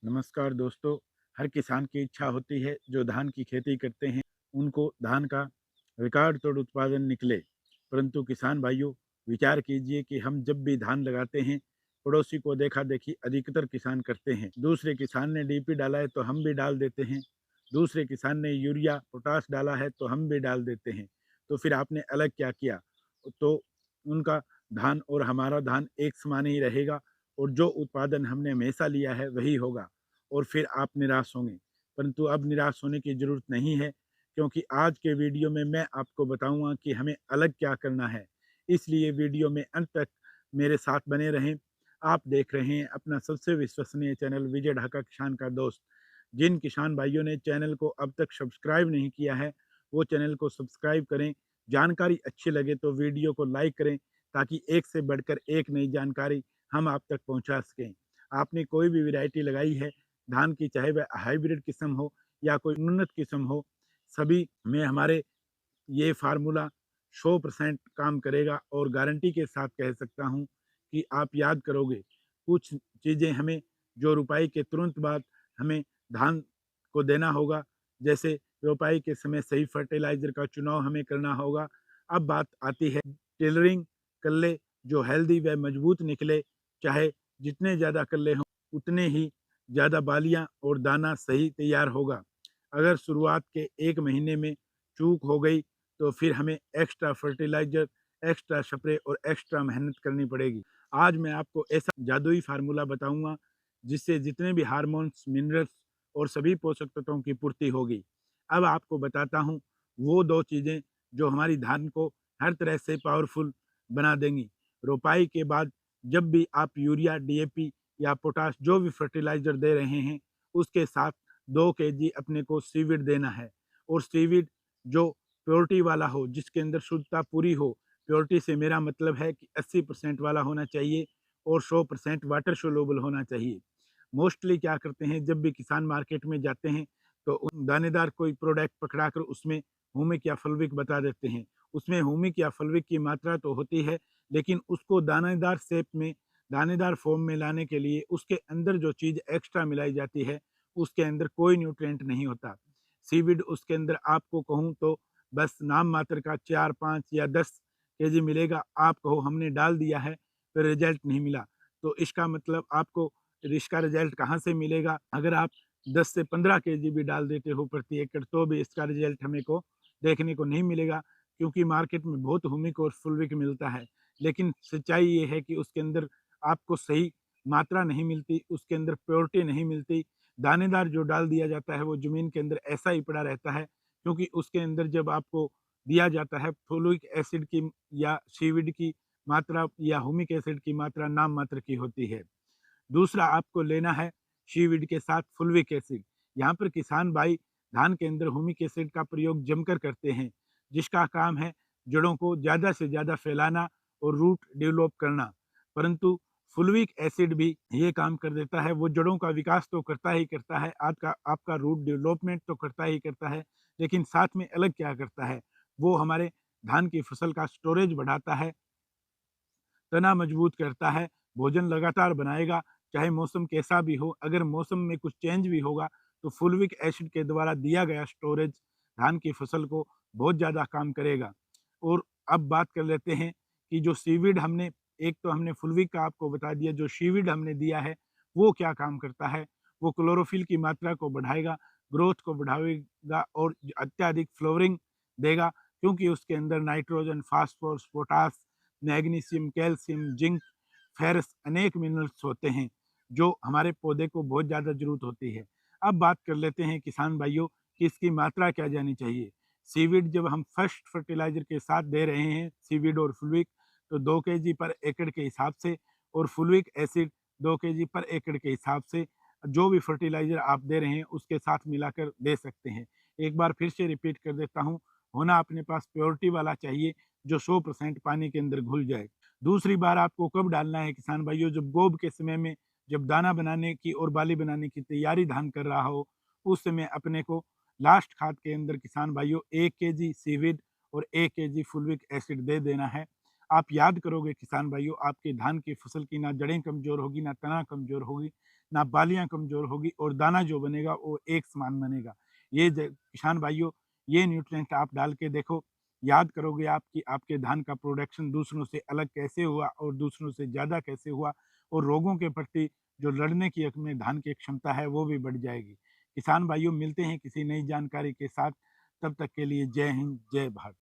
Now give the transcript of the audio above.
नमस्कार दोस्तों। हर किसान की इच्छा होती है जो धान की खेती करते हैं उनको धान का रिकॉर्ड तोड़ उत्पादन निकले। परंतु किसान भाइयों, विचार कीजिए कि हम जब भी धान लगाते हैं पड़ोसी को देखा देखी अधिकतर किसान करते हैं। दूसरे किसान ने डीपी डाला है तो हम भी डाल देते हैं, दूसरे किसान ने यूरिया पोटास डाला है तो हम भी डाल देते हैं। तो फिर आपने अलग क्या किया? तो उनका धान और हमारा धान एक समान ही रहेगा और जो उत्पादन हमने हमेशा लिया है वही होगा और फिर आप निराश होंगे। परंतु अब निराश होने की ज़रूरत नहीं है, क्योंकि आज के वीडियो में मैं आपको बताऊंगा कि हमें अलग क्या करना है। इसलिए वीडियो में अंत तक मेरे साथ बने रहें। आप देख रहे हैं अपना सबसे विश्वसनीय चैनल विजय ढाका किसान का दोस्त। जिन किसान भाइयों ने चैनल को अब तक सब्सक्राइब नहीं किया है वो चैनल को सब्सक्राइब करें। जानकारी अच्छी लगे तो वीडियो को लाइक करें, ताकि एक से बढ़कर एक नई जानकारी हम आप तक पहुंचा सकें। आपने कोई भी वैरायटी लगाई है धान की, चाहे वह हाइब्रिड किस्म हो या कोई उन्नत किस्म हो, सभी में हमारे ये फार्मूला 100% काम करेगा और गारंटी के साथ कह सकता हूँ कि आप याद करोगे। कुछ चीज़ें हमें जो रुपाई के तुरंत बाद हमें धान को देना होगा, जैसे रोपाई के समय सही फर्टिलाइज़र का चुनाव हमें करना होगा। अब बात आती है टेलरिंग कल्ले जो हेल्दी व मजबूत निकले, चाहे जितने ज़्यादा कल्ले हों उतने ही ज़्यादा बालियाँ और दाना सही तैयार होगा। अगर शुरुआत के 1 महीने में चूक हो गई तो फिर हमें एक्स्ट्रा फर्टिलाइज़र, एक्स्ट्रा स्प्रे और एक्स्ट्रा मेहनत करनी पड़ेगी। आज मैं आपको ऐसा जादुई फार्मूला बताऊँगा जिससे जितने भी हार्मोन्स, मिनरल्स और सभी पोषक तत्वों की पूर्ति होगी। अब आपको बताता हूँ वो 2 चीज़ें जो हमारी धान को हर तरह से पावरफुल बना देंगी। रोपाई के बाद जब भी आप यूरिया, डीएपी या पोटाश जो भी फर्टिलाइज़र दे रहे हैं, उसके साथ 2 केजी अपने को सीविड देना है। और सीविड जो प्योरिटी वाला हो, जिसके अंदर शुद्धता पूरी हो। प्योरिटी से मेरा मतलब है कि 80% वाला होना चाहिए और 100% वाटर सोल्यूबल होना चाहिए। मोस्टली क्या करते हैं, जब भी किसान मार्केट में जाते हैं तो दानेदार कोई प्रोडक्ट पकड़ा कर उसमें हुमिक या फल्विक बता देते हैं। उसमें हुमिक या फल्विक की मात्रा तो होती है, लेकिन उसको दानेदार शेप में, दानेदार फॉर्म में लाने के लिए उसके अंदर जो चीज़ एक्स्ट्रा मिलाई जाती है उसके अंदर कोई न्यूट्रिएंट नहीं होता। सीविड उसके अंदर आपको कहूँ तो बस नाम मात्र का 4, 5 या 10 केजी मिलेगा। आप कहो हमने डाल दिया है फिर रिजल्ट नहीं मिला, तो इसका मतलब आपको इसका रिजल्ट कहाँ से मिलेगा? अगर आप 10 से 15 केजी भी डाल देते हो प्रति एकड़ तो भी इसका रिजल्ट हमें को देखने को नहीं मिलेगा, क्योंकि मार्केट में बहुत हुमिक और फुलविक मिलता है। लेकिन सच्चाई ये है कि उसके अंदर आपको सही मात्रा नहीं मिलती, उसके अंदर प्योरिटी नहीं मिलती। दानेदार जो डाल दिया जाता है वो ज़मीन के अंदर ऐसा ही पड़ा रहता है, क्योंकि उसके अंदर जब आपको दिया जाता है फॉलिक एसिड की या सीविड की मात्रा या हुमिक एसिड की मात्रा नाम मात्र की होती है। दूसरा आपको लेना है सीविड के साथ फुल्विक एसिड। यहाँ पर किसान भाई धान के अंदर हुमिक एसिड का प्रयोग जमकर करते हैं, जिसका काम है जड़ों को ज़्यादा से ज़्यादा फैलाना और रूट डेवलप करना। परंतु फुल्विक एसिड भी ये काम कर देता है, वो जड़ों का विकास तो करता ही करता है, आपका रूट डेवलपमेंट तो करता ही करता है, लेकिन साथ में अलग क्या करता है, वो हमारे धान की फसल का स्टोरेज बढ़ाता है, तना मजबूत करता है, भोजन लगातार बनाएगा, चाहे मौसम कैसा भी हो। अगर मौसम में कुछ चेंज भी होगा तो फुल्विक एसिड के द्वारा दिया गया स्टोरेज धान की फसल को बहुत ज़्यादा काम करेगा। और अब बात कर लेते हैं कि जो सीविड हमने, एक तो हमने फुल्विक का आपको बता दिया, जो सीविड हमने दिया है वो क्या काम करता है। वो क्लोरोफिल की मात्रा को बढ़ाएगा, ग्रोथ को बढ़ाएगा और अत्यधिक फ्लोवरिंग देगा, क्योंकि उसके अंदर nitrogen, phosphorus, potash, magnesium, calcium, zinc, ferrous अनेक मिनरल्स होते हैं जो हमारे पौधे को बहुत ज़्यादा ज़रूरत होती है। अब बात कर लेते हैं किसान भाइयों कि इसकी मात्रा क्या जानी चाहिए। सीविड जब हम फर्स्ट फर्टिलाइज़र के साथ दे रहे हैं, सीविड और फुल्विक, तो 2 केजी पर एकड़ के हिसाब से और फुल्विक एसिड 2 केजी पर एकड़ के हिसाब से जो भी फर्टिलाइज़र आप दे रहे हैं उसके साथ मिलाकर दे सकते हैं। एक बार फिर से रिपीट कर देता हूँ, होना अपने पास प्योरिटी वाला चाहिए जो 100% पानी के अंदर घुल जाए। दूसरी बार आपको कब डालना है किसान भाइयों, जब गोब के समय में, जब दाना बनाने की और बाली बनाने की तैयारी धान कर रहा हो, उस समय अपने को लास्ट खाद के अंदर किसान भाइयों 1 केजी सीविड और 1 केजी फुल्विक एसिड दे देना है। आप याद करोगे किसान भाइयों, आपके धान की फसल की ना जड़ें कमज़ोर होगी, ना तना कमज़ोर होगी, ना बालियाँ कमज़ोर होगी और दाना जो बनेगा वो एक समान बनेगा। ये किसान भाइयों, ये न्यूट्रिएंट आप डाल के देखो, याद करोगे आप कि आपके धान का प्रोडक्शन दूसरों से अलग कैसे हुआ और दूसरों से ज़्यादा कैसे हुआ, और रोगों के प्रति जो लड़ने की में धान की क्षमता है वो भी बढ़ जाएगी। किसान भाइयों, मिलते हैं किसी नई जानकारी के साथ, तब तक के लिए जय हिंद, जय भारत।